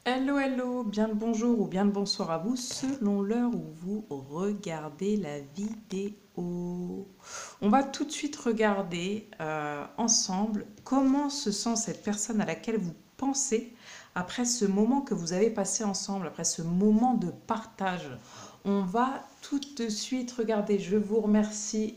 Hello, hello, bien le bonjour ou bien le bonsoir à vous selon l'heure où vous regardez la vidéo. On va tout de suite regarder ensemble comment se sent cette personne à laquelle vous pensez après ce moment que vous avez passé ensemble, après ce moment de partage. On va tout de suite regarder. Je vous remercie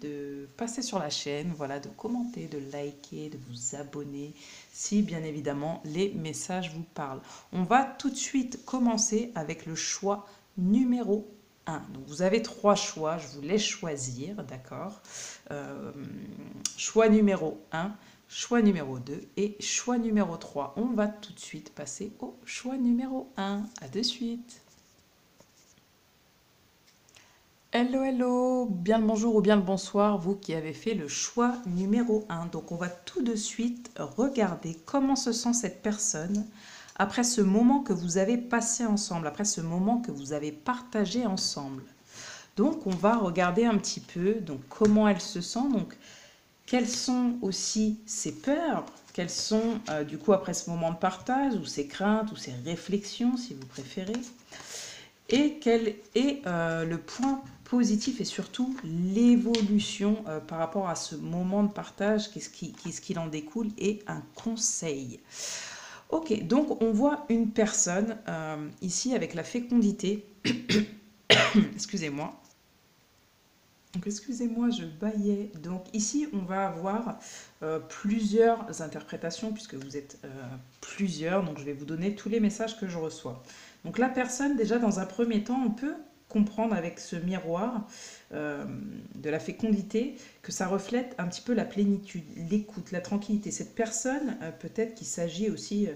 de passer sur la chaîne, voilà, de commenter, de liker, de vous abonner si bien évidemment les messages vous parlent. On va tout de suite commencer avec le choix numéro un. Donc vous avez trois choix, je vous laisse choisir, d'accord. Euh, Choix numéro un, choix numéro 2 et choix numéro 3. On va tout de suite passer au choix numéro un. À de suite. Hello, hello, bien le bonjour ou bien le bonsoir, vous qui avez fait le choix numéro un. Donc on va tout de suite regarder comment se sent cette personne après ce moment que vous avez passé ensemble, après ce moment que vous avez partagé ensemble. Donc on va regarder un petit peu donc comment elle se sent, donc quelles sont aussi ses peurs, quelles sont du coup après ce moment de partage ou ses craintes ou ses réflexions si vous préférez, et quel est le point positif et surtout l'évolution par rapport à ce moment de partage, qu'est-ce qu'il en découle et un conseil. Ok, donc on voit une personne ici avec la fécondité, excusez-moi. Donc excusez-moi, je bâillais. Donc ici, on va avoir plusieurs interprétations puisque vous êtes plusieurs. Donc je vais vous donner tous les messages que je reçois. Donc la personne, déjà dans un premier temps, on peut comprendre avec ce miroir euh, de la fécondité que ça reflète un petit peu la plénitude, l'écoute, la tranquillité. Cette personne, peut-être qu'il s'agit aussi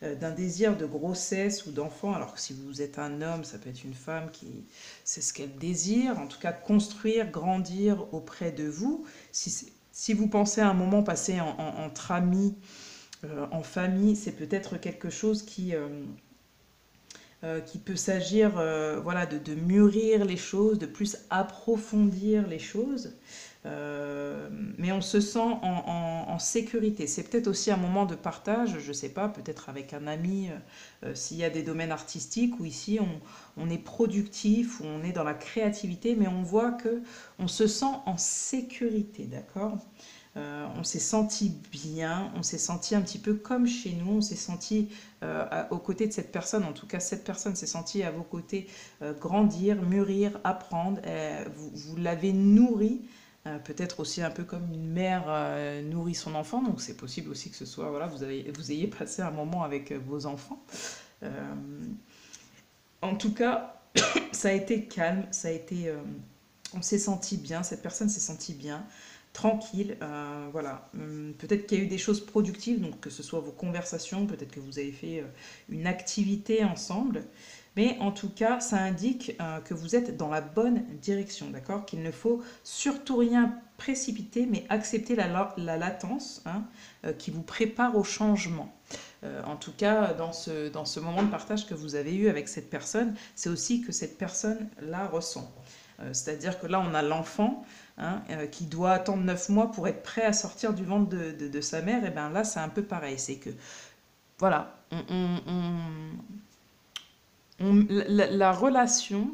d'un désir de grossesse ou d'enfant, alors que si vous êtes un homme, ça peut être une femme qui c'est ce qu'elle désire, en tout cas construire, grandir auprès de vous. Si vous pensez à un moment passé entre amis, en famille, c'est peut-être quelque chose qui peut s'agir voilà, de mûrir les choses, de plus approfondir les choses. Mais on se sent en sécurité. C'est peut-être aussi un moment de partage, je ne sais pas, peut-être avec un ami, s'il y a des domaines artistiques, où ici on est productif, où on est dans la créativité, mais on voit que on se sent en sécurité, d'accord. On s'est senti bien, on s'est senti un petit peu comme chez nous, on s'est senti aux côtés de cette personne, en tout cas cette personne s'est sentie à vos côtés grandir, mûrir, apprendre, vous l'avez nourri, peut-être aussi un peu comme une mère nourrit son enfant, donc c'est possible aussi que ce soit, voilà, vous ayez passé un moment avec vos enfants. Euh, En tout cas, ça a été calme, on s'est senti bien, cette personne s'est sentie bien, tranquille, voilà. Peut-être qu'il y a eu des choses productives, donc que ce soit vos conversations, peut-être que vous avez fait une activité ensemble, mais en tout cas, ça indique que vous êtes dans la bonne direction, d'accord. Qu'il ne faut surtout rien précipiter, mais accepter la latence hein, qui vous prépare au changement. En tout cas, dans ce moment de partage que vous avez eu avec cette personne, c'est aussi que cette personne la ressent. C'est-à-dire que là, on a l'enfant hein, qui doit attendre 9 mois pour être prêt à sortir du ventre de sa mère. Et bien là, c'est un peu pareil. C'est que, voilà, la relation,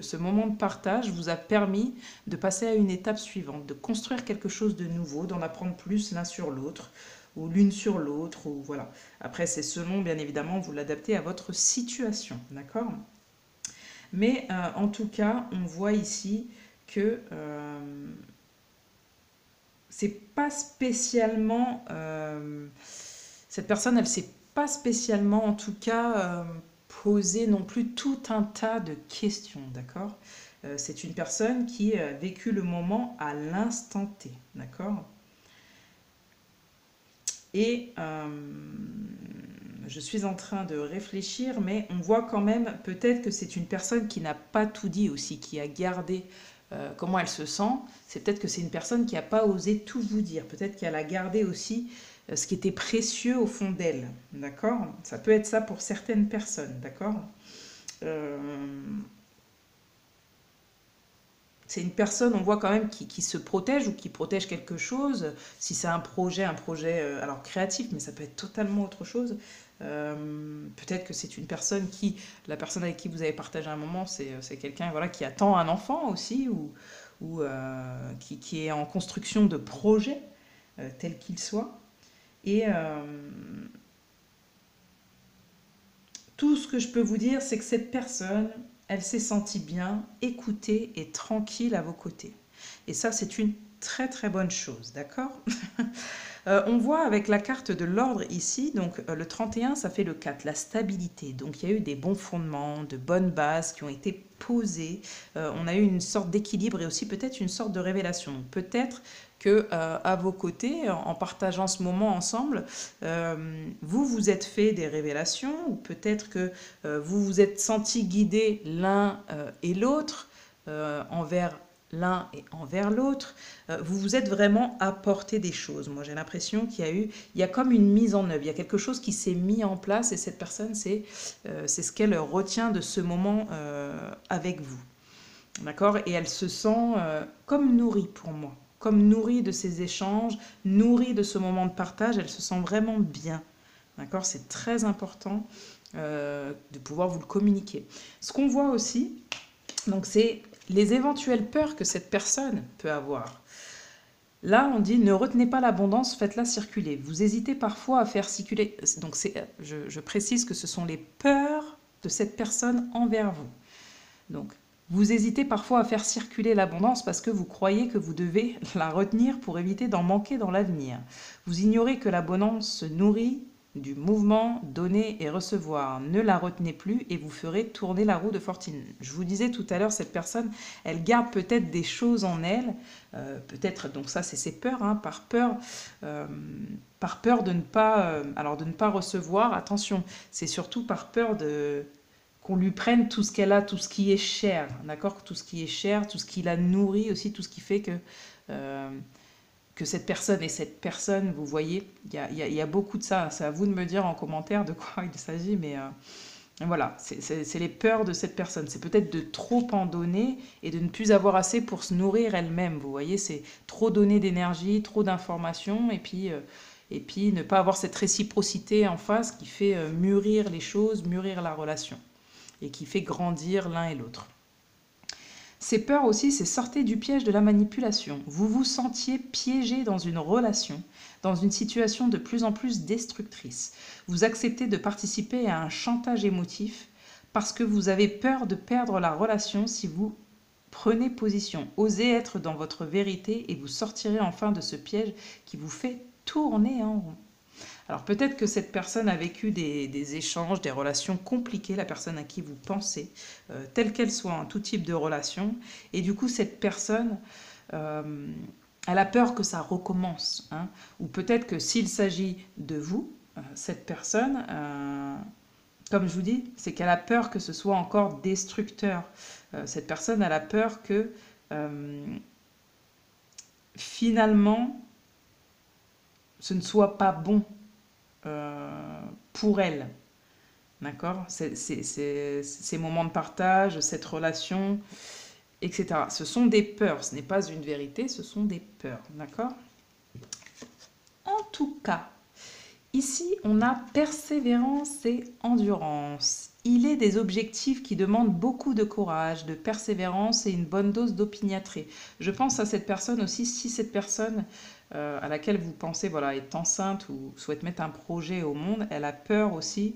ce moment de partage vous a permis de passer à une étape suivante, de construire quelque chose de nouveau, d'en apprendre plus l'un sur l'autre, ou l'une sur l'autre, ou voilà. Après, c'est selon, bien évidemment, vous l'adaptez à votre situation, d'accord. Mais en tout cas, on voit ici que c'est pas spécialement. Cette personne, elle s'est pas spécialement, en tout cas, posé non plus tout un tas de questions, d'accord. C'est une personne qui a vécu le moment à l'instant T, d'accord. Et je suis en train de réfléchir, mais on voit quand même peut-être que c'est une personne qui n'a pas tout dit aussi, qui a gardé comment elle se sent. C'est peut-être que c'est une personne qui n'a pas osé tout vous dire. Peut-être qu'elle a gardé aussi ce qui était précieux au fond d'elle. D'accord. Ça peut être ça pour certaines personnes. D'accord. Euh, c'est une personne, on voit quand même, qui se protège ou qui protège quelque chose. Si c'est un projet alors créatif, mais ça peut être totalement autre chose. Peut-être que c'est une personne la personne avec qui vous avez partagé un moment, c'est quelqu'un voilà, qui attend un enfant aussi, ou qui est en construction de projets, tel qu'il soit. Et tout ce que je peux vous dire, c'est que cette personne, elle s'est sentie bien, écoutée et tranquille à vos côtés. Et ça, c'est une très très bonne chose, d'accord? On voit avec la carte de l'ordre ici, donc le 31, ça fait le 4, la stabilité. Donc il y a eu des bons fondements, de bonnes bases qui ont été posées. On a eu une sorte d'équilibre et aussi peut-être une sorte de révélation. Peut-être que à vos côtés, en partageant ce moment ensemble, vous vous êtes fait des révélations, ou peut-être que vous vous êtes sentis guidés l'un et l'autre envers l'un et envers l'autre, vous vous êtes vraiment apporté des choses. Moi, j'ai l'impression il y a comme une mise en œuvre, il y a quelque chose qui s'est mis en place, et cette personne, c'est ce qu'elle retient de ce moment avec vous. D'accord? Et elle se sent comme nourrie pour moi, comme nourrie de ces échanges, nourrie de ce moment de partage, elle se sent vraiment bien. D'accord? C'est très important de pouvoir vous le communiquer. Ce qu'on voit aussi, donc c'est les éventuelles peurs que cette personne peut avoir. Là, on dit ne retenez pas l'abondance, faites-la circuler. Vous hésitez parfois à faire circuler. Donc, je précise que ce sont les peurs de cette personne envers vous. Donc, vous hésitez parfois à faire circuler l'abondance parce que vous croyez que vous devez la retenir pour éviter d'en manquer dans l'avenir. Vous ignorez que l'abondance se nourrit du mouvement donner et recevoir. Ne la retenez plus et vous ferez tourner la roue de fortune. Je vous disais tout à l'heure, cette personne, elle garde peut-être des choses en elle, peut-être, donc ça c'est ses peurs, hein, par peur de ne pas, alors de ne pas recevoir. Attention, c'est surtout par peur qu'on lui prenne tout ce qu'elle a, tout ce qui est cher, d'accord, tout ce qui est cher, tout ce qui la nourrit aussi, tout ce qui fait que cette personne, vous voyez, il y a beaucoup de ça. C'est à vous de me dire en commentaire de quoi il s'agit, mais voilà, c'est les peurs de cette personne. C'est peut-être de trop en donner et de ne plus avoir assez pour se nourrir elle-même. Vous voyez, c'est trop donner d'énergie, trop d'informations, et puis ne pas avoir cette réciprocité en face qui fait mûrir les choses, mûrir la relation, et qui fait grandir l'un et l'autre. Ces peurs aussi, c'est sortez du piège de la manipulation. Vous vous sentiez piégé dans une relation, dans une situation de plus en plus destructrice. Vous acceptez de participer à un chantage émotif parce que vous avez peur de perdre la relation si vous prenez position. Osez être dans votre vérité et vous sortirez enfin de ce piège qui vous fait tourner en rond. Alors peut-être que cette personne a vécu des échanges, des relations compliquées, la personne à qui vous pensez, telle qu'elle soit, en tout type de relation. Et du coup, cette personne, elle a peur que ça recommence, hein. Ou peut-être que s'il s'agit de vous, cette personne, comme je vous dis, c'est qu'elle a peur que ce soit encore destructeur. Cette personne, elle a peur que finalement, ce ne soit pas bon pour elle, d'accord, ces moments de partage, cette relation, etc. Ce sont des peurs, ce n'est pas une vérité, ce sont des peurs, d'accord. En tout cas, ici, on a persévérance et endurance. Il est des objectifs qui demandent beaucoup de courage, de persévérance et une bonne dose d'opiniâtreté. Je pense à cette personne aussi, si cette personne à laquelle vous pensez voilà, est enceinte ou souhaite mettre un projet au monde, elle a peur aussi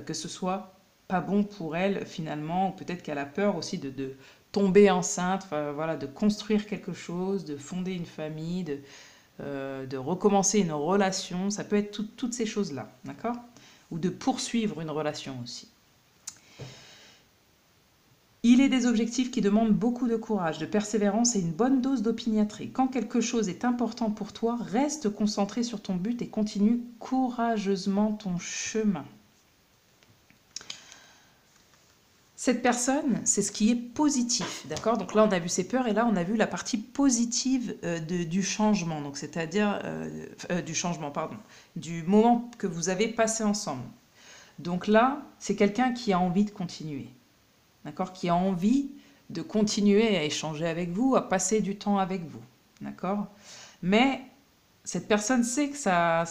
que ce soit pas bon pour elle finalement, ou peut-être qu'elle a peur aussi de tomber enceinte, voilà, de construire quelque chose, de fonder une famille, de recommencer une relation, ça peut être toutes ces choses-là, d'accord? Ou de poursuivre une relation aussi. Il est des objectifs qui demandent beaucoup de courage, de persévérance et une bonne dose d'opiniâtreté. Quand quelque chose est important pour toi, reste concentré sur ton but et continue courageusement ton chemin. Cette personne, c'est ce qui est positif, d'accord? Donc là, on a vu ses peurs et là, on a vu la partie positive du changement, donc c'est-à-dire du changement, pardon, du moment que vous avez passé ensemble. Donc là, c'est quelqu'un qui a envie de continuer, d'accord? Qui a envie de continuer à échanger avec vous, à passer du temps avec vous. D'accord? Mais cette personne sait que ça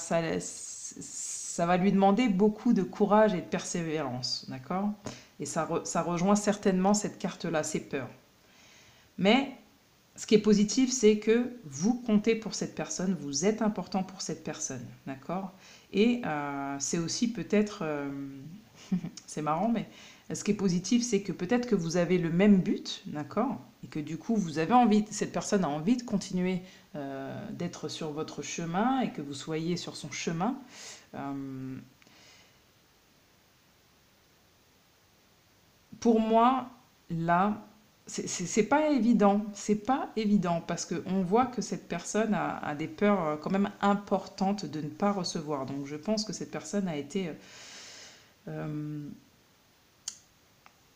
va lui demander beaucoup de courage et de persévérance. D'accord? Et ça rejoint certainement cette carte-là, ces peurs. Mais ce qui est positif, c'est que vous comptez pour cette personne, vous êtes important pour cette personne. D'accord? Et c'est aussi peut-être... c'est marrant, mais ce qui est positif, c'est que peut-être que vous avez le même but, d'accord? Et que du coup, vous avez envie, cette personne a envie de continuer d'être sur votre chemin et que vous soyez sur son chemin. Pour moi, là, c'est pas évident. C'est pas évident parce qu'on voit que cette personne a des peurs quand même importantes de ne pas recevoir. Donc, je pense que cette personne a été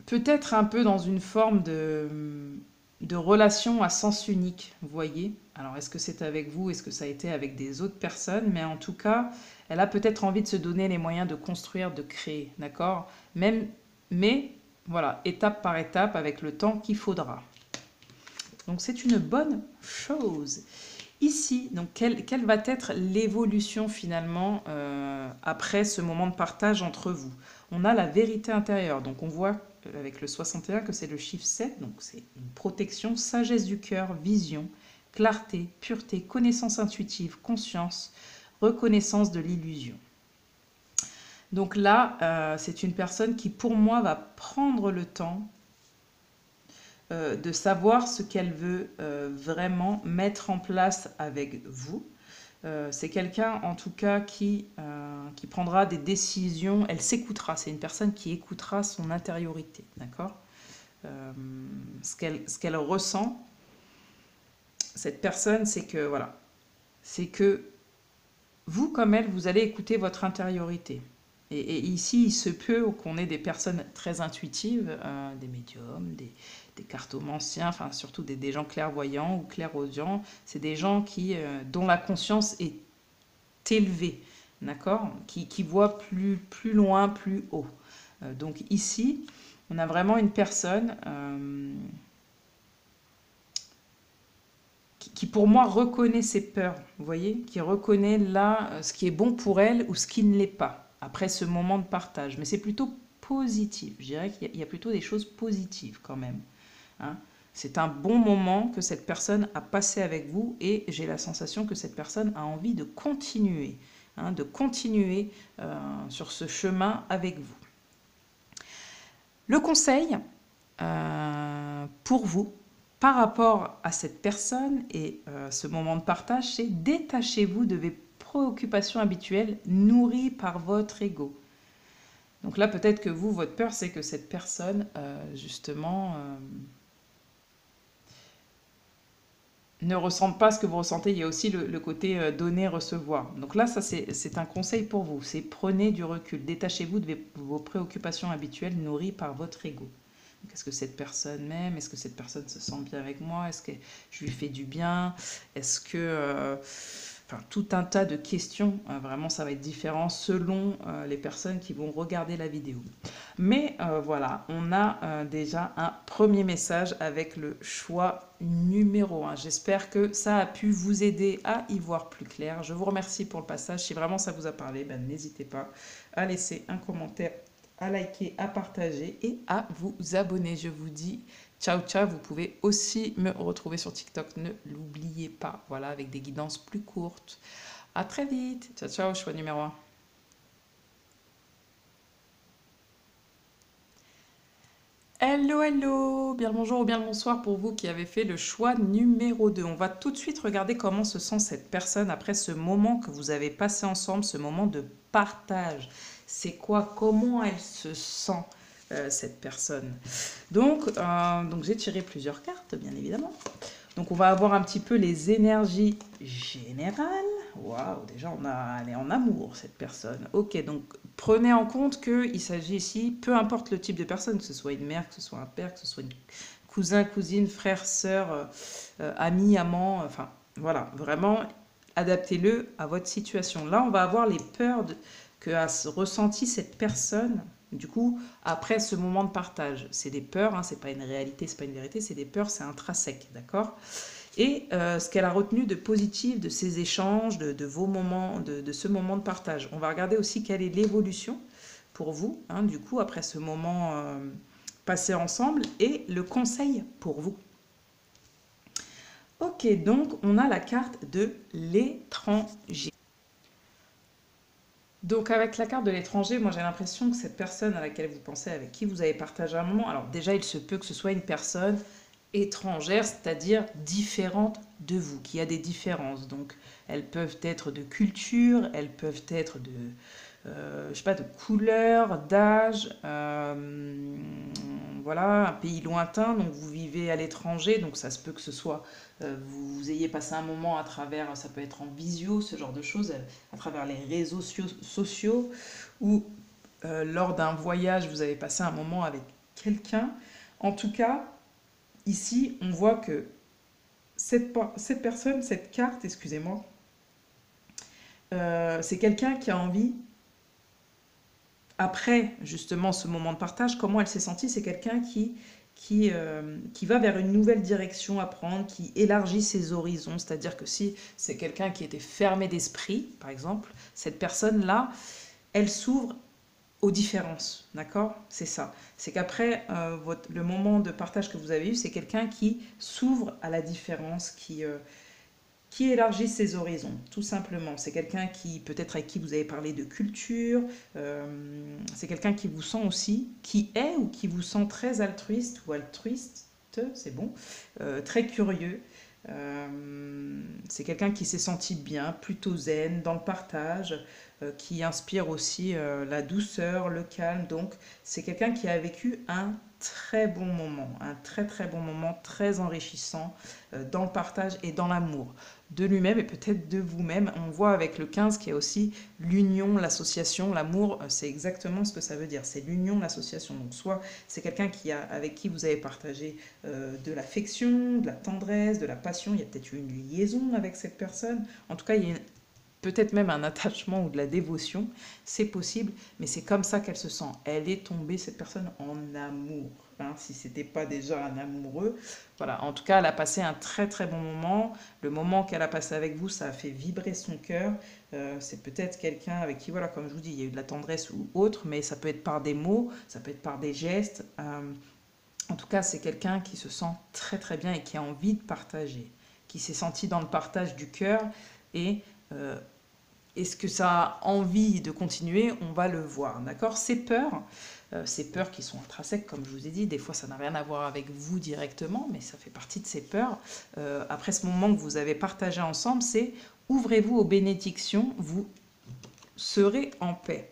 peut-être un peu dans une forme de relation à sens unique, vous voyez. Alors, est-ce que c'est avec vous? Est-ce que ça a été avec des autres personnes? Mais en tout cas, elle a peut-être envie de se donner les moyens de construire, de créer, d'accord? Mais, voilà, étape par étape, avec le temps qu'il faudra. Donc, c'est une bonne chose. Ici, donc, quelle va être l'évolution finalement après ce moment de partage entre vous? On a la vérité intérieure, donc on voit avec le 61 que c'est le chiffre 7, donc c'est une protection, sagesse du cœur, vision, clarté, pureté, connaissance intuitive, conscience, reconnaissance de l'illusion. Donc là, c'est une personne qui pour moi va prendre le temps de savoir ce qu'elle veut vraiment mettre en place avec vous. C'est quelqu'un en tout cas qui prendra des décisions, elle s'écoutera, c'est une personne qui écoutera son intériorité, d'accord? Ce qu'elle ressent, cette personne, c'est que, voilà, c'est que vous comme elle, vous allez écouter votre intériorité. Et ici, il se peut qu'on ait des personnes très intuitives, des médiums, des cartomanciens, enfin surtout des gens clairvoyants ou clairaudients. C'est des gens dont la conscience est élevée, d'accord? Qui voient plus loin, plus haut. Donc ici, on a vraiment une personne qui pour moi reconnaît ses peurs, vous voyez? Qui reconnaît là ce qui est bon pour elle ou ce qui ne l'est pas après ce moment de partage. Mais c'est plutôt positif. Je dirais qu'il y a plutôt des choses positives quand même. Hein. C'est un bon moment que cette personne a passé avec vous et j'ai la sensation que cette personne a envie de continuer, hein, sur ce chemin avec vous. Le conseil pour vous, par rapport à cette personne et ce moment de partage, c'est détachez-vous de vos préoccupations habituelles nourries par votre ego. Donc là, peut-être que vous, votre peur, c'est que cette personne, justement, ne ressente pas ce que vous ressentez. Il y a aussi le côté donner-recevoir. Donc là, ça, c'est un conseil pour vous. C'est prenez du recul. Détachez-vous de vos préoccupations habituelles nourries par votre ego. Est-ce que cette personne m'aime? Est-ce que cette personne se sent bien avec moi? Est-ce que je lui fais du bien? Est-ce que... enfin, tout un tas de questions. Vraiment, ça va être différent selon les personnes qui vont regarder la vidéo. Mais voilà, on a déjà un premier message avec le choix numéro 1. J'espère que ça a pu vous aider à y voir plus clair. Je vous remercie pour le passage. Si vraiment ça vous a parlé, ben, n'hésitez pas à laisser un commentaire, à liker, à partager et à vous abonner. Je vous dis ciao ciao. Vous pouvez aussi me retrouver sur TikTok, ne l'oubliez pas. Voilà, avec des guidances plus courtes. À très vite. Ciao ciao, choix numéro 1. Hello, hello, bien le bonjour ou bien le bonsoir pour vous qui avez fait le choix numéro 2. On va tout de suite regarder comment se sent cette personne après ce moment que vous avez passé ensemble, ce moment de partage. C'est quoi? Comment elle se sent, cette personne? Donc j'ai tiré plusieurs cartes, bien évidemment. Donc on va avoir un petit peu les énergies générales. Waouh, déjà elle est en amour cette personne. Ok, donc prenez en compte qu'il s'agit ici, peu importe le type de personne, que ce soit une mère, que ce soit un père, que ce soit une cousin, cousine, frère, sœur, ami, amant, enfin voilà, vraiment adaptez-le à votre situation. Là, on va avoir les peurs que a ressenti cette personne Du coup, après ce moment de partage, c'est des peurs, hein, c'est pas une réalité, c'est pas une vérité, c'est des peurs, c'est intrinsèque, d'accord? Et ce qu'elle a retenu de positif de ces échanges, de vos moments, de ce moment de partage. On va regarder aussi quelle est l'évolution pour vous, hein, du coup, après ce moment passé ensemble, et le conseil pour vous. Ok, donc on a la carte de l'étranger. Donc avec la carte de l'étranger, moi j'ai l'impression que cette personne à laquelle vous pensez, avec qui vous avez partagé un moment, alors déjà il se peut que ce soit une personne étrangère, c'est-à-dire différente de vous, qui a des différences. Donc elles peuvent être de culture, elles peuvent être de, je sais pas, de couleur, d'âge, voilà, un pays lointain, donc vous vivez à l'étranger, donc ça se peut que ce soit, vous ayez passé un moment à travers, ça peut être en visio, ce genre de choses, à travers les réseaux sociaux, ou lors d'un voyage, vous avez passé un moment avec quelqu'un. En tout cas, ici, on voit que cette personne, cette carte, excusez-moi, c'est quelqu'un qui a envie, après justement ce moment de partage, comment elle s'est sentie, c'est quelqu'un qui va vers une nouvelle direction à prendre, qui élargit ses horizons. C'est-à-dire que si c'est quelqu'un qui était fermé d'esprit, par exemple, cette personne-là, elle s'ouvre aux différences, d'accord? C'est ça. C'est qu'après le moment de partage que vous avez eu, c'est quelqu'un qui s'ouvre à la différence, qui élargit ses horizons, tout simplement. C'est quelqu'un qui, peut-être avec qui vous avez parlé de culture, c'est quelqu'un qui vous sent aussi, qui est ou qui vous sent très altruiste ou altruiste, c'est bon, très curieux. C'est quelqu'un qui s'est senti bien, plutôt zen, dans le partage, qui inspire aussi la douceur, le calme. Donc, c'est quelqu'un qui a vécu un très bon moment, un très très bon moment, très enrichissant dans le partage et dans l'amour de lui-même et peut-être de vous-même. On voit avec le 15 qu'il y a aussi l'union, l'association, l'amour, c'est exactement ce que ça veut dire, c'est l'union, l'association. Donc soit c'est quelqu'un avec qui vous avez partagé de l'affection, de la tendresse, de la passion, il y a peut-être eu une liaison avec cette personne, en tout cas il y a peut-être même un attachement ou de la dévotion, c'est possible, mais c'est comme ça qu'elle se sent. Elle est tombée, cette personne, en amour. Hein, si c'était pas déjà un amoureux. Voilà, en tout cas, elle a passé un très très bon moment. Le moment qu'elle a passé avec vous, ça a fait vibrer son cœur. C'est peut-être quelqu'un avec qui, voilà, comme je vous dis, il y a eu de la tendresse ou autre, mais ça peut être par des mots, ça peut être par des gestes. En tout cas, c'est quelqu'un qui se sent très très bien et qui a envie de partager, qui s'est senti dans le partage du cœur et est-ce que ça a envie de continuer? On va le voir, d'accord? Ces peurs qui sont intrinsèques, comme je vous ai dit, des fois ça n'a rien à voir avec vous directement, mais ça fait partie de ces peurs. Après ce moment que vous avez partagé ensemble, c'est ouvrez-vous aux bénédictions, vous serez en paix.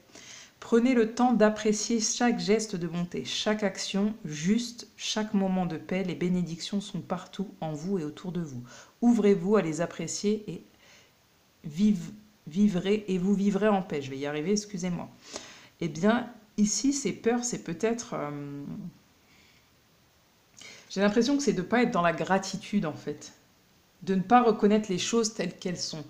Prenez le temps d'apprécier chaque geste de bonté, chaque action juste, chaque moment de paix. Les bénédictions sont partout en vous et autour de vous. Ouvrez-vous à les apprécier et vivrez et vous vivrez en paix. Je vais y arriver, excusez-moi. Eh bien, ici, ces peurs, c'est peut-être... j'ai l'impression que c'est de ne pas être dans la gratitude, en fait. De ne pas reconnaître les choses telles qu'elles sont.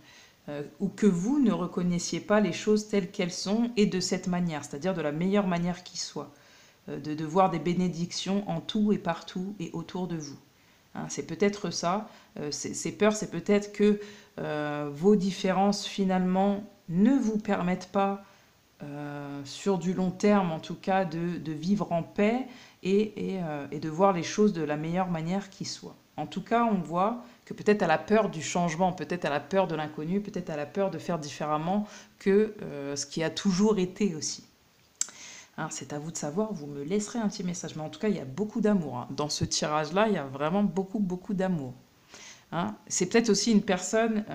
Ou que vous ne reconnaissiez pas les choses telles qu'elles sont et de cette manière, c'est-à-dire de la meilleure manière qui soit. De voir des bénédictions en tout et partout et autour de vous. Hein, c'est peut-être ça. Ces peurs, c'est peut-être que vos différences, finalement, ne vous permettent pas, sur du long terme en tout cas, de vivre en paix et de voir les choses de la meilleure manière qui soit. En tout cas, on voit que peut-être elle a peur du changement, peut-être elle a peur de l'inconnu, peut-être elle a peur de faire différemment que ce qui a toujours été aussi. Hein, c'est à vous de savoir, vous me laisserez un petit message. Mais en tout cas, il y a beaucoup d'amour. Hein. Dans ce tirage-là, il y a vraiment beaucoup, beaucoup d'amour. Hein. C'est peut-être aussi une personne,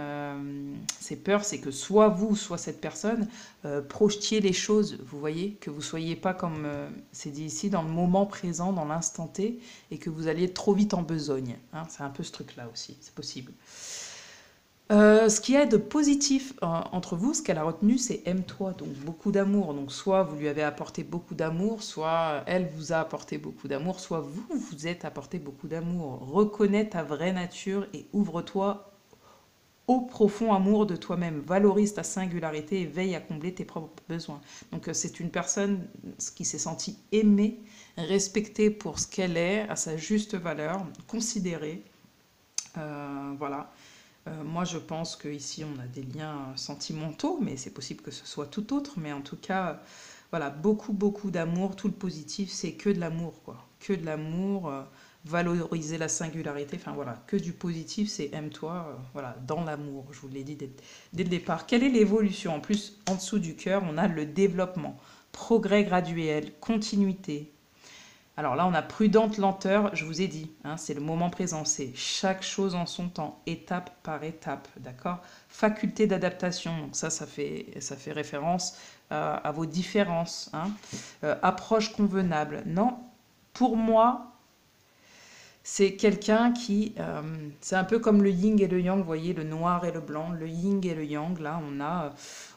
ses peurs, c'est que soit vous, soit cette personne, projetiez les choses, vous voyez, que vous ne soyez pas comme c'est dit ici, dans le moment présent, dans l'instant T, et que vous alliez trop vite en besogne. Hein. C'est un peu ce truc-là aussi, c'est possible. Ce qui est de positif entre vous, ce qu'elle a retenu, c'est aime-toi, donc beaucoup d'amour. Donc soit vous lui avez apporté beaucoup d'amour, soit elle vous a apporté beaucoup d'amour, soit vous vous êtes apporté beaucoup d'amour. Reconnais ta vraie nature et ouvre-toi au profond amour de toi-même. Valorise ta singularité et veille à combler tes propres besoins. Donc c'est une personne qui s'est sentie aimée, respectée pour ce qu'elle est, à sa juste valeur, considérée. Voilà. Moi, je pense qu'ici, on a des liens sentimentaux, mais c'est possible que ce soit tout autre. Mais en tout cas, voilà, beaucoup, beaucoup d'amour. Tout le positif, c'est que de l'amour, quoi. Que de l'amour, valoriser la singularité. Enfin, voilà, que du positif, c'est aime-toi, voilà, dans l'amour. Je vous l'ai dit dès le départ. Quelle est l'évolution? En plus, en dessous du cœur, on a le développement, progrès graduel, continuité. Alors là, on a prudente lenteur, je vous ai dit, hein, c'est le moment présent, c'est chaque chose en son temps, étape par étape, d'accord? Faculté d'adaptation, donc ça fait référence à vos différences, hein. Approche convenable. Non, pour moi, c'est quelqu'un qui, c'est un peu comme le yin et le yang, vous voyez, le noir et le blanc, le yin et le yang, là,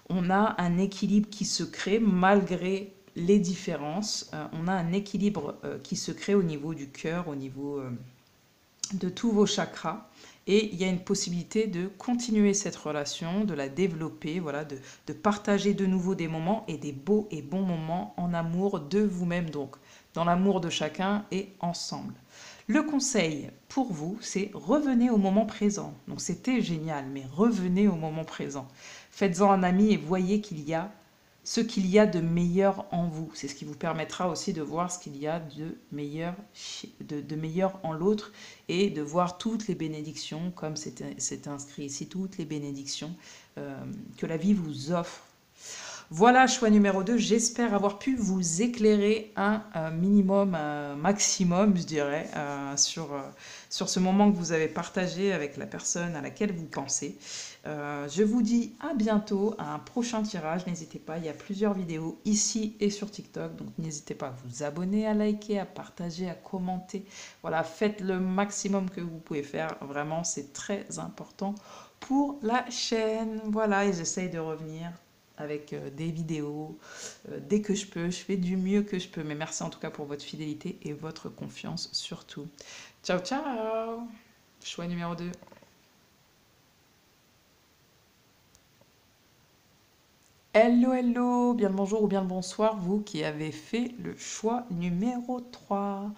on a un équilibre qui se crée malgré les différences. On a un équilibre qui se crée au niveau du cœur, au niveau de tous vos chakras. Et il y a une possibilité de continuer cette relation, de la développer, voilà, de partager de nouveau des moments et des beaux et bons moments en amour de vous-même, donc dans l'amour de chacun et ensemble. Le conseil pour vous, c'est revenez au moment présent. Donc c'était génial, mais revenez au moment présent. Faites-en un ami et voyez qu'il y a ce qu'il y a de meilleur en vous. C'est ce qui vous permettra aussi de voir ce qu'il y a de meilleur, en l'autre et de voir toutes les bénédictions, comme c'est inscrit ici, toutes les bénédictions que la vie vous offre. Voilà, choix numéro 2. J'espère avoir pu vous éclairer un minimum, un maximum, je dirais, sur ce moment que vous avez partagé avec la personne à laquelle vous pensez. Je vous dis à bientôt, à un prochain tirage. N'hésitez pas, il y a plusieurs vidéos ici et sur TikTok. Donc n'hésitez pas à vous abonner, à liker, à partager, à commenter. Voilà, faites le maximum que vous pouvez faire. Vraiment, c'est très important pour la chaîne. Voilà, et j'essaye de revenir avec des vidéos dès que je peux. Je fais du mieux que je peux. Mais merci en tout cas pour votre fidélité et votre confiance surtout. Ciao, ciao! Choix numéro 2. Hello, hello, bien le bonjour ou bien le bonsoir, vous qui avez fait le choix numéro 3.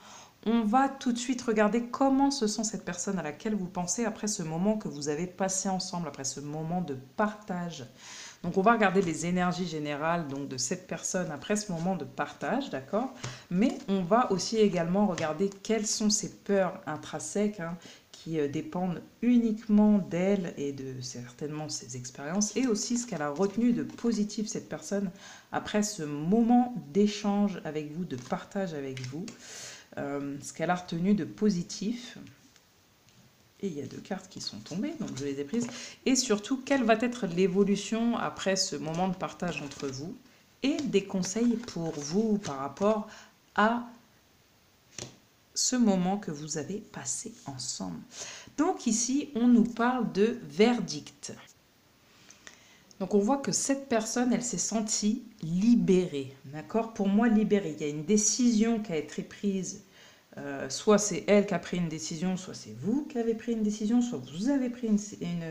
On va tout de suite regarder comment se sent cette personne à laquelle vous pensez après ce moment que vous avez passé ensemble, après ce moment de partage. Donc on va regarder les énergies générales donc, de cette personne après ce moment de partage, d'accord? Mais on va aussi également regarder quelles sont ses peurs intrinsèques, hein, qui dépendent uniquement d'elle et de certainement ses expériences, et aussi ce qu'elle a retenu de positif, cette personne, après ce moment d'échange avec vous, de partage avec vous, ce qu'elle a retenu de positif. Et il y a 2 cartes qui sont tombées, donc je les ai prises. Et surtout, quelle va être l'évolution après ce moment de partage entre vous, et des conseils pour vous par rapport à ce moment que vous avez passé ensemble. Donc ici, on nous parle de verdict. Donc on voit que cette personne, elle s'est sentie libérée, d'accord? Pour moi, libérée. Il y a une décision qui a été prise. Soit c'est elle qui a pris une décision, soit c'est vous qui avez pris une décision, soit vous avez pris une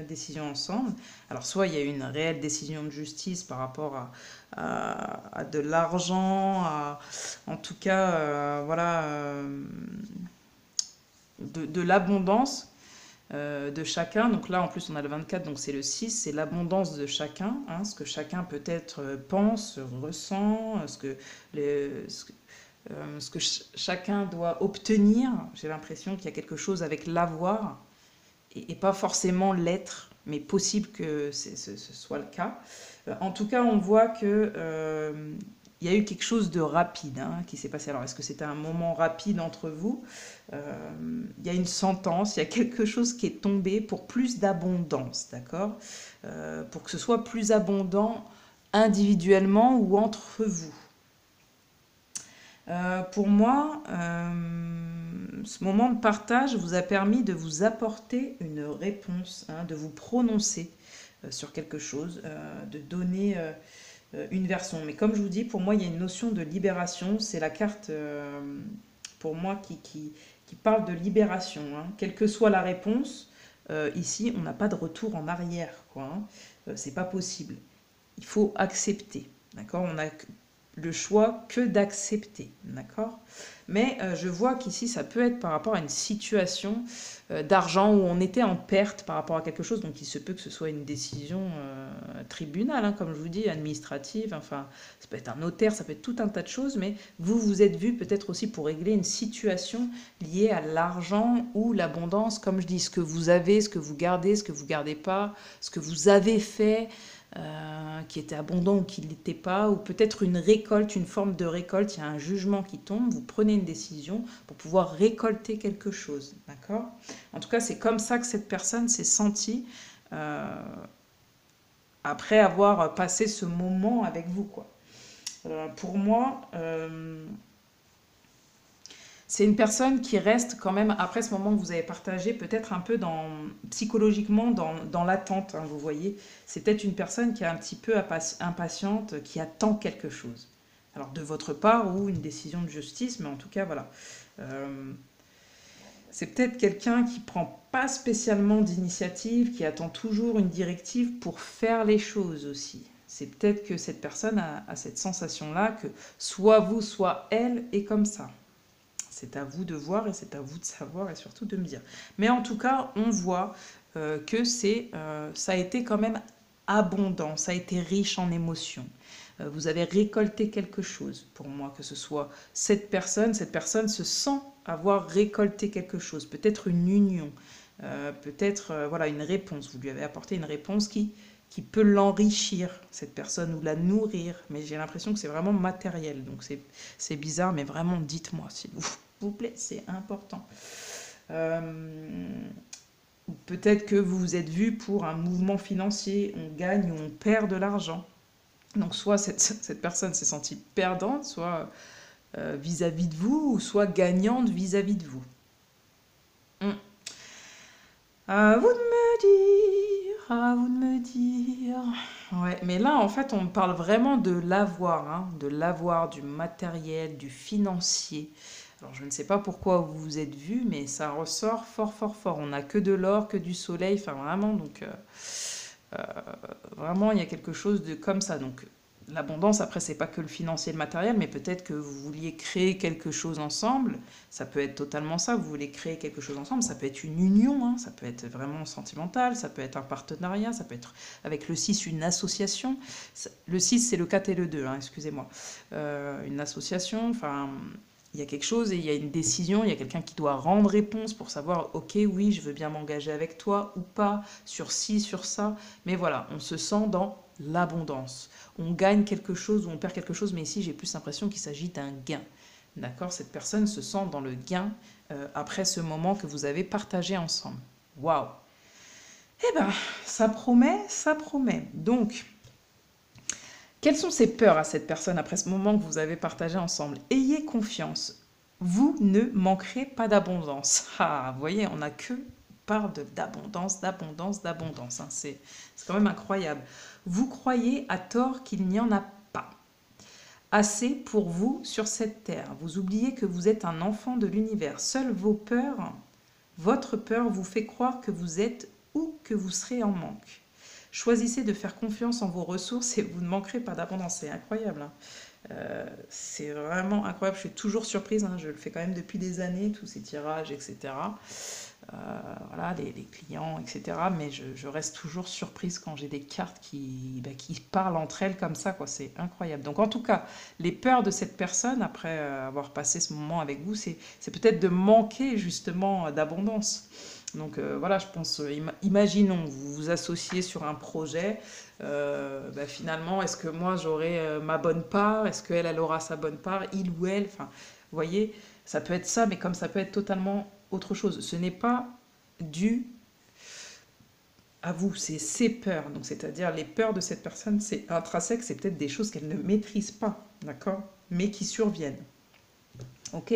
décision ensemble. Alors soit il y a une réelle décision de justice par rapport à de l'argent, en tout cas, voilà, de l'abondance de chacun. Donc là, en plus, on a le 24, donc c'est le 6, c'est l'abondance de chacun, hein, ce que chacun peut-être pense, ressent, ce que chacun doit obtenir. J'ai l'impression qu'il y a quelque chose avec l'avoir et pas forcément l'être, mais possible que ce soit le cas. En tout cas, on voit que il y a eu quelque chose de rapide, hein, qui s'est passé. Alors, est-ce que c'était un moment rapide entre vous? Il y a une sentence, il y a quelque chose qui est tombé pour plus d'abondance, d'accord? Pour que ce soit plus abondant individuellement ou entre vous. Pour moi, ce moment de partage vous a permis de vous apporter une réponse, hein, de vous prononcer sur quelque chose, de donner une version. Mais comme je vous dis, pour moi, il y a une notion de libération. C'est la carte, pour moi, qui parle de libération, hein. Quelle que soit la réponse, ici, on n'a pas de retour en arrière, quoi. Hein. C'est pas possible. Il faut accepter, d'accord? On a le choix que d'accepter, d'accord? Mais je vois qu'ici, ça peut être par rapport à une situation d'argent où on était en perte par rapport à quelque chose, donc il se peut que ce soit une décision tribunal, hein, comme je vous dis, administrative, enfin, ça peut être un notaire, ça peut être tout un tas de choses, mais vous vous êtes vu peut-être aussi pour régler une situation liée à l'argent ou l'abondance, comme je dis, ce que vous avez, ce que vous gardez pas, ce que vous avez fait, qui était abondant ou qui ne l'était pas, ou peut-être une récolte, une forme de récolte, il y a un jugement qui tombe, vous prenez une décision pour pouvoir récolter quelque chose, d'accord? En tout cas, c'est comme ça que cette personne s'est sentie après avoir passé ce moment avec vous, quoi. Pour moi, c'est une personne qui reste quand même, après ce moment que vous avez partagé, peut-être un peu psychologiquement dans l'attente, hein, vous voyez. C'est peut-être une personne qui est un petit peu impatiente, qui attend quelque chose. Alors de votre part ou une décision de justice, mais en tout cas, voilà. C'est peut-être quelqu'un qui prend pas spécialement d'initiative, qui attend toujours une directive pour faire les choses aussi. C'est peut-être que cette personne a cette sensation-là que soit vous, soit elle est comme ça. C'est à vous de voir et c'est à vous de savoir et surtout de me dire. Mais en tout cas, on voit que ça a été quand même abondant, ça a été riche en émotions. Vous avez récolté quelque chose pour moi, que ce soit cette personne se sent avoir récolté quelque chose, peut-être une union, peut-être voilà, une réponse. Vous lui avez apporté une réponse qui peut l'enrichir, cette personne, ou la nourrir. Mais j'ai l'impression que c'est vraiment matériel. Donc c'est bizarre, mais vraiment dites-moi, s'il vous plaît, c'est important. Peut-être que vous vous êtes vu pour un mouvement financier, on gagne ou on perd de l'argent. Donc soit cette personne s'est sentie perdante, soit vis-à-vis de vous, ou soit gagnante vis-à-vis de vous. À vous de me dire, à vous de me dire. Ouais, mais là, en fait, on parle vraiment de l'avoir, hein, de l'avoir, du matériel, du financier. Alors, je ne sais pas pourquoi vous vous êtes vu, mais ça ressort fort, fort, fort. On n'a que de l'or, que du soleil, enfin vraiment, donc vraiment, il y a quelque chose de comme ça. Donc, l'abondance, après, c'est pas que le financier et le matériel, mais peut-être que vous vouliez créer quelque chose ensemble. Ça peut être totalement ça, vous voulez créer quelque chose ensemble. Ça peut être une union, hein, ça peut être vraiment sentimental, ça peut être un partenariat, ça peut être avec le 6 une association. Le 6 c'est le 4 et le 2, hein, excusez-moi. Une association, enfin, il y a quelque chose et il y a une décision, il y a quelqu'un qui doit rendre réponse pour savoir, ok, oui, je veux bien m'engager avec toi ou pas, sur ci, sur ça. Mais voilà, on se sent dans l'abondance. On gagne quelque chose ou on perd quelque chose, mais ici j'ai plus l'impression qu'il s'agit d'un gain. D'accord? Cette personne se sent dans le gain après ce moment que vous avez partagé ensemble. Waouh! Eh ben, ça promet, ça promet. Donc, quelles sont ses peurs à cette personne après ce moment que vous avez partagé ensemble? Ayez confiance. Vous ne manquerez pas d'abondance. Ah, vous voyez, on n'a que parle d'abondance, d'abondance, d'abondance. Hein. C'est quand même incroyable. Vous croyez à tort qu'il n'y en a pas assez pour vous sur cette terre. Vous oubliez que vous êtes un enfant de l'univers. Seules vos peurs, votre peur vous fait croire que vous êtes ou que vous serez en manque. Choisissez de faire confiance en vos ressources et vous ne manquerez pas d'abondance. C'est incroyable. Hein. C'est vraiment incroyable. Je suis toujours surprise. Hein. Je le fais quand même depuis des années, tous ces tirages, etc. Voilà, les clients, etc. Mais je reste toujours surprise quand j'ai des cartes qui parlent entre elles comme ça, quoi. C'est incroyable. Donc en tout cas, les peurs de cette personne, après avoir passé ce moment avec vous, c'est peut-être de manquer justement d'abondance. Donc voilà, je pense, imaginons, vous vous associez sur un projet, finalement, est-ce que moi j'aurai ma bonne part, est-ce qu'elle elle aura sa bonne part, il ou elle, enfin, vous voyez, ça peut être ça, mais comme ça peut être totalement autre chose. Ce n'est pas dû à vous, c'est ses peurs. Donc, c'est-à-dire les peurs de cette personne, c'est intrinsèque, c'est peut-être des choses qu'elle ne maîtrise pas, d'accord? Mais qui surviennent. Ok?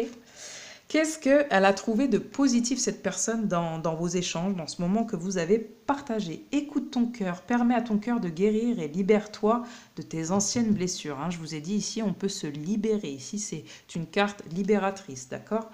Qu'est-ce qu'elle a trouvé de positif, cette personne, dans vos échanges, dans ce moment que vous avez partagé? Écoute ton cœur, permets à ton cœur de guérir et libère-toi de tes anciennes blessures. Hein. Je vous ai dit ici, on peut se libérer. Ici, c'est une carte libératrice, d'accord?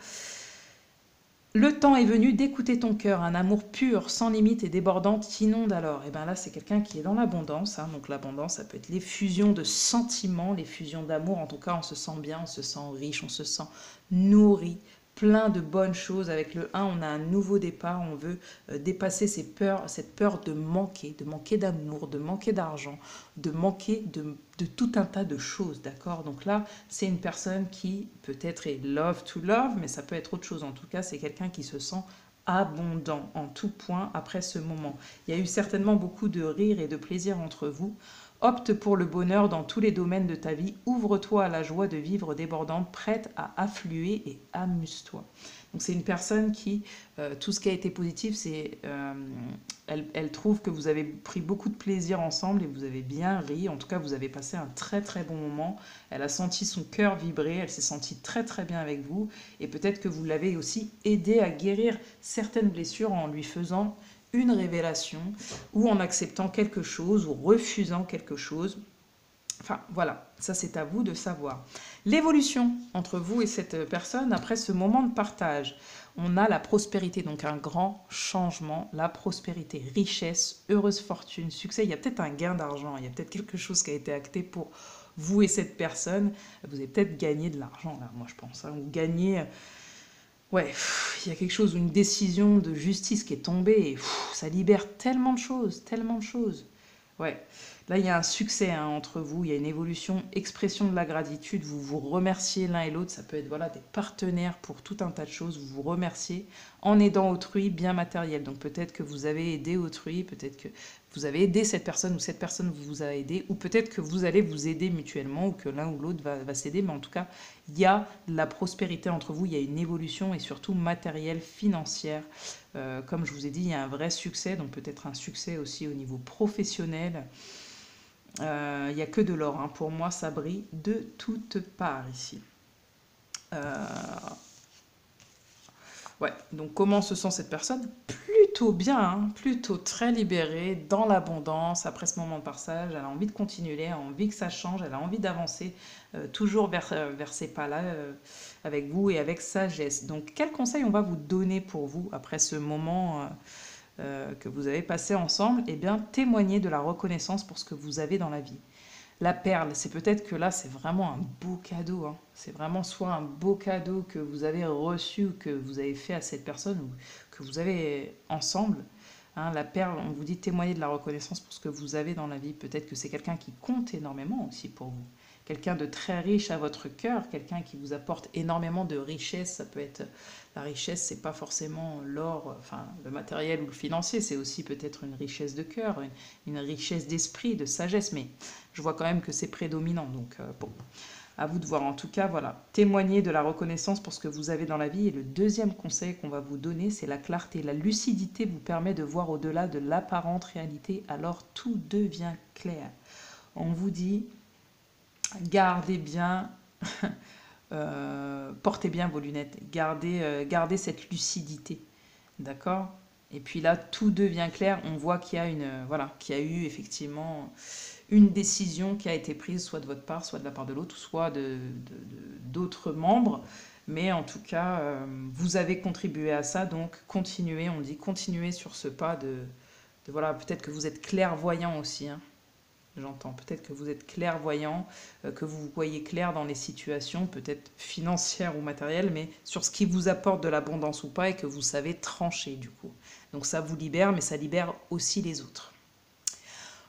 Le temps est venu d'écouter ton cœur, un amour pur, sans limite et débordant t'inonde alors. Et bien là, c'est quelqu'un qui est dans l'abondance, hein. Donc l'abondance, ça peut être l'effusion de sentiments, l'effusion d'amour. En tout cas, on se sent bien, on se sent riche, on se sent nourri, plein de bonnes choses. Avec le 1, on a un nouveau départ, on veut dépasser ces peurs, cette peur de manquer d'amour, de manquer d'argent, de manquer de tout un tas de choses, d'accord? Donc là, c'est une personne qui peut-être est love to love, mais ça peut être autre chose. En tout cas, c'est quelqu'un qui se sent abondant en tout point après ce moment. Il y a eu certainement beaucoup de rire et de plaisir entre vous. Opte pour le bonheur dans tous les domaines de ta vie. Ouvre-toi à la joie de vivre débordante, prête à affluer et amuse-toi. Donc c'est une personne qui, tout ce qui a été positif, c'est elle trouve que vous avez pris beaucoup de plaisir ensemble et vous avez bien ri. En tout cas, vous avez passé un très très bon moment. Elle a senti son cœur vibrer, elle s'est sentie très très bien avec vous. Et peut-être que vous l'avez aussi aidé à guérir certaines blessures en lui faisant une révélation ou en acceptant quelque chose ou refusant quelque chose. Enfin, voilà, ça c'est à vous de savoir. L'évolution entre vous et cette personne après ce moment de partage. On a la prospérité, donc un grand changement, la prospérité, richesse, heureuse fortune, succès. Il y a peut-être un gain d'argent, il y a peut-être quelque chose qui a été acté pour vous et cette personne. Vous avez peut-être gagné de l'argent, là, moi je pense, hein, ou gagné... Ouais, il y a quelque chose, une décision de justice qui est tombée et ça libère tellement de choses, tellement de choses. Ouais, là il y a un succès hein, entre vous, il y a une évolution, expression de la gratitude, vous vous remerciez l'un et l'autre, ça peut être voilà, des partenaires pour tout un tas de choses, vous vous remerciez en aidant autrui, bien matériel. Donc peut-être que vous avez aidé autrui, peut-être que vous avez aidé cette personne ou cette personne vous a aidé, ou peut-être que vous allez vous aider mutuellement ou que l'un ou l'autre va s'aider, mais en tout cas, il y a de la prospérité entre vous, il y a une évolution et surtout matérielle, financière. Comme je vous ai dit, il y a un vrai succès, donc peut-être un succès aussi au niveau professionnel. Il n'y a que de l'or, hein. Pour moi, ça brille de toutes parts ici. Euh, Ouais, donc comment se sent cette personne? Plutôt bien, hein, plutôt très libérée, dans l'abondance. Après ce moment de passage, elle a envie de continuer, elle a envie que ça change, elle a envie d'avancer toujours vers ces pas-là avec vous et avec sagesse. Donc quel conseil on va vous donner pour vous après ce moment que vous avez passé ensemble? Eh bien, témoignez de la reconnaissance pour ce que vous avez dans la vie. La perle, c'est peut-être que là, c'est vraiment un beau cadeau, hein. C'est vraiment soit un beau cadeau que vous avez reçu ou que vous avez fait à cette personne ou que vous avez ensemble. Hein, la perle, on vous dit témoigner de la reconnaissance pour ce que vous avez dans la vie. Peut-être que c'est quelqu'un qui compte énormément aussi pour vous. Quelqu'un de très riche à votre cœur, quelqu'un qui vous apporte énormément de richesse. Ça peut être la richesse, c'est pas forcément l'or, enfin le matériel ou le financier, c'est aussi peut-être une richesse de cœur, une richesse d'esprit, de sagesse. Mais je vois quand même que c'est prédominant. Donc bon, à vous de voir. En tout cas, voilà, témoignez de la reconnaissance pour ce que vous avez dans la vie. Et le deuxième conseil qu'on va vous donner, c'est la clarté. La lucidité vous permet de voir au-delà de l'apparente réalité, alors tout devient clair. On vous dit, gardez bien, portez bien vos lunettes, gardez cette lucidité, d'accord? Et puis là, tout devient clair. On voit qu'il y a voilà, qu'il y a eu effectivement une décision qui a été prise, soit de votre part, soit de la part de l'autre, soit d'autres membres. Mais en tout cas, vous avez contribué à ça, donc continuez, on dit continuez sur ce pas voilà, peut-être que vous êtes clairvoyant aussi, hein. J'entends, peut-être que vous êtes clairvoyant, que vous voyez clair dans les situations, peut-être financières ou matérielles, mais sur ce qui vous apporte de l'abondance ou pas, et que vous savez trancher du coup. Donc ça vous libère, mais ça libère aussi les autres.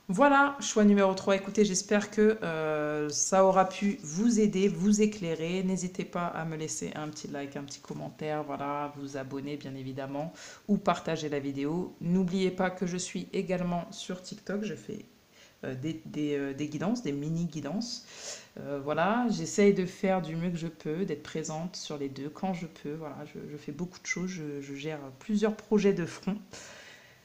Voilà, choix numéro 3. Écoutez, j'espère que ça aura pu vous aider, vous éclairer. N'hésitez pas à me laisser un petit like, un petit commentaire, voilà, vous abonner bien évidemment, ou partager la vidéo. N'oubliez pas que je suis également sur TikTok, je fais des guidances, des mini-guidances. Voilà, j'essaye de faire du mieux que je peux, d'être présente sur les deux quand je peux. Voilà, je fais beaucoup de choses, je gère plusieurs projets de front.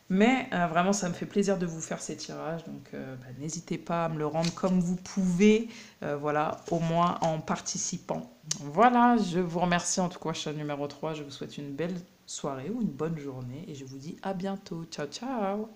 Mais vraiment, ça me fait plaisir de vous faire ces tirages. Donc, n'hésitez pas à me le rendre comme vous pouvez. Voilà, au moins en participant. Voilà, je vous remercie en tout cas, chaîne numéro 3. Je vous souhaite une belle soirée ou une bonne journée. Et je vous dis à bientôt. Ciao, ciao!